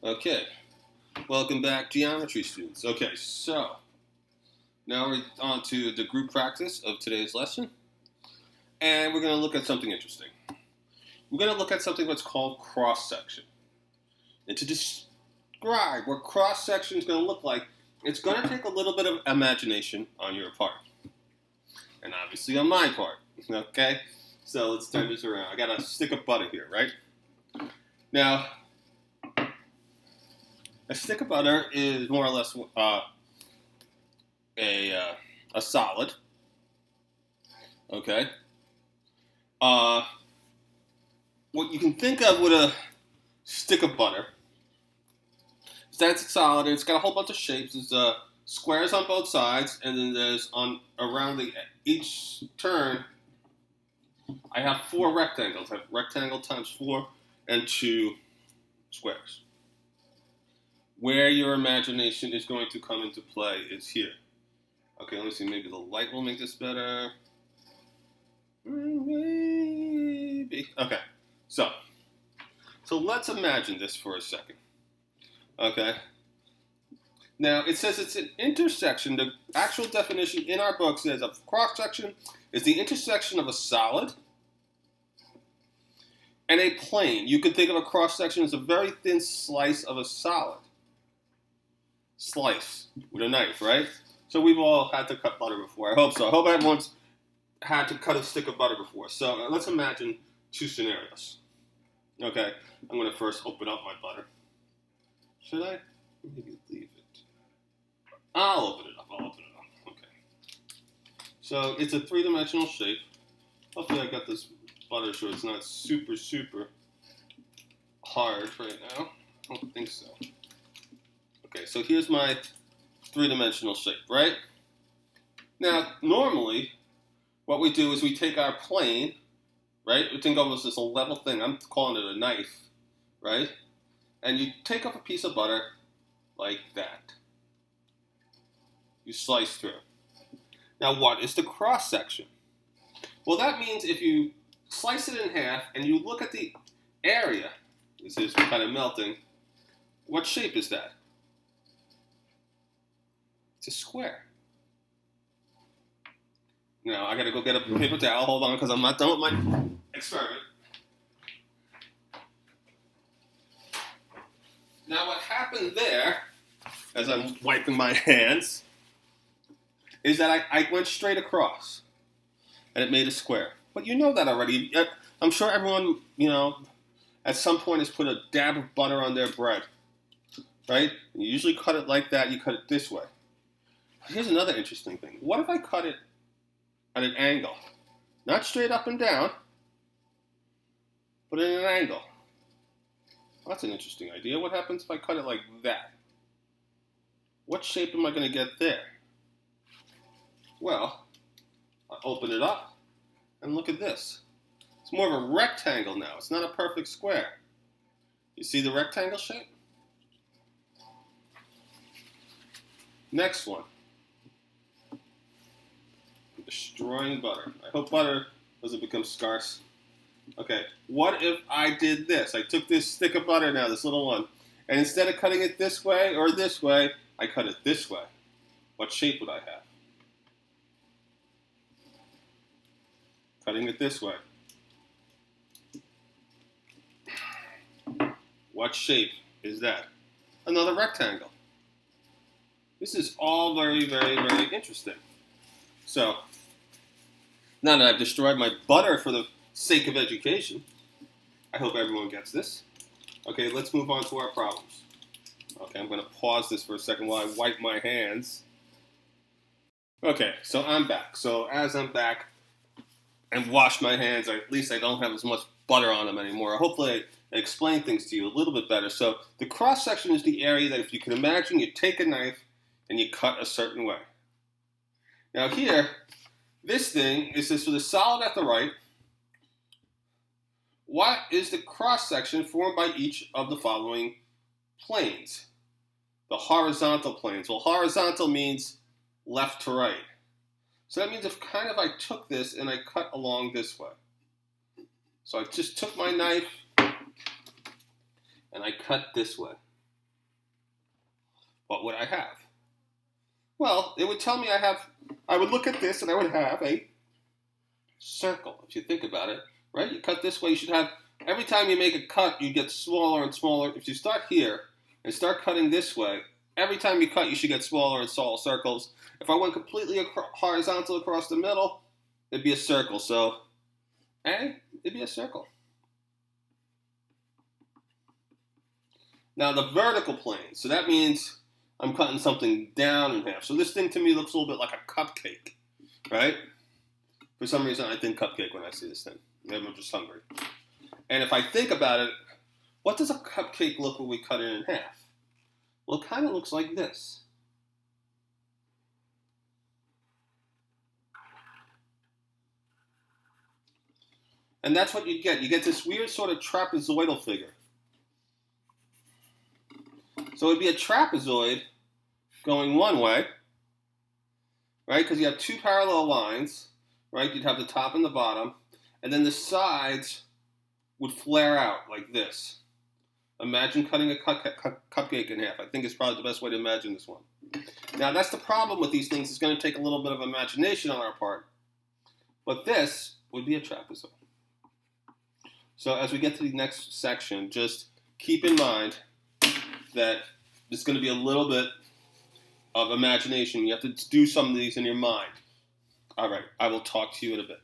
Okay, welcome back, geometry students. Okay, so now we're on to the group practice of today's lesson, and we're going to look at something interesting. We're going to look at something that's called cross-section. And to describe what cross-section is going to look like, it's going to take a little bit of imagination on your part, and obviously on my part. Okay, so let's turn this around. I got a stick of butter here, right? Now, a stick of butter is more or less a solid. Okay. What you can think of with a stick of butter is that it's solid. It's got a whole bunch of shapes. There's squares on both sides, and then there's on around each turn. I have 4 rectangles. I have rectangle times 4 and 2 squares. Where your imagination is going to come into play is here. Okay, let me see. Maybe the light will make this better. Maybe. Okay, so let's imagine this for a second. Okay. Now, it says it's an intersection. The actual definition in our book says a cross-section is the intersection of a solid and a plane. You could think of a cross-section as a very thin slice of a solid. Slice with a knife, right? So we've all had to cut butter before. I hope so. I hope everyone's had to cut a stick of butter before. So let's imagine 2 scenarios. Okay, I'm going to first open up my butter. Should I? Maybe leave it. I'll open it up. Okay. So it's a 3-dimensional shape. Hopefully I got this butter so it's not super hard right now. I don't think so. Okay, so here's my 3-dimensional shape, right? Now, normally, what we do is we take our plane, right? We think of it as this level thing. I'm calling it a knife, right? And you take up a piece of butter like that. You slice through. Now, what is the cross section? Well, that means if you slice it in half and you look at the area, this is kind of melting, what shape is that? It's a square. Now, I gotta go get a paper towel. Hold on, because I'm not done with my experiment. Now, what happened there, as I'm wiping my hands, is that I went straight across, and it made a square. But you know that already. I'm sure everyone, at some point has put a dab of butter on their bread, right? You usually cut it like that. You cut it this way. Here's another interesting thing. What if I cut it at an angle? Not straight up and down, but at an angle. Well, that's an interesting idea. What happens if I cut it like that? What shape am I going to get there? Well, I open it up and look at this. It's more of a rectangle now. It's not a perfect square. You see the rectangle shape? Next one. Destroying butter. I hope butter doesn't become scarce. Okay, what if I did this? I took this stick of butter now, this little one, and instead of cutting it this way or this way, I cut it this way. What shape would I have? Cutting it this way. What shape is that? Another rectangle. This is all very interesting. So, now that I've destroyed my butter for the sake of education, I hope everyone gets this. Okay, let's move on to our problems. Okay, I'm going to pause this for a second while I wipe my hands. Okay, so I'm back. So as I'm back and wash my hands, or at least I don't have as much butter on them anymore. Hopefully I explain things to you a little bit better. So the cross section is the area that if you can imagine, you take a knife and you cut a certain way. Now here, this thing is this for the solid at the right. What is the cross section formed by each of the following planes? The horizontal planes. Well, horizontal means left to right. So that means if I took this and I cut along this way. So I just took my knife and I cut this way. what would I have? Well, it would tell me I would look at this and I would have a circle, if you think about it, right? You cut this way, you should have, every time you make a cut, you get smaller and smaller. If you start here and start cutting this way, every time you cut, you should get smaller and smaller circles. If I went completely horizontal across the middle, it'd be a circle. So, it'd be a circle. Now the vertical plane, so that means I'm cutting something down in half. So this thing to me looks a little bit like a cupcake, right? For some reason I think cupcake when I see this thing. Maybe I'm just hungry. And if I think about it, what does a cupcake look when we cut it in half? Well, it kind of looks like this. And that's what you get. You get this weird sort of trapezoidal figure. So it'd be a trapezoid going one way, right? Because you have two parallel lines, right? You'd have the top and the bottom, and then the sides would flare out like this. Imagine cutting a cupcake in half. I think it's probably the best way to imagine this one. Now, that's the problem with these things. It's going to take a little bit of imagination on our part. But this would be a trapezoid. So as we get to the next section, just keep in mind that there's going to be a little bit of imagination. You have to do some of these in your mind. All right, I will talk to you in a bit.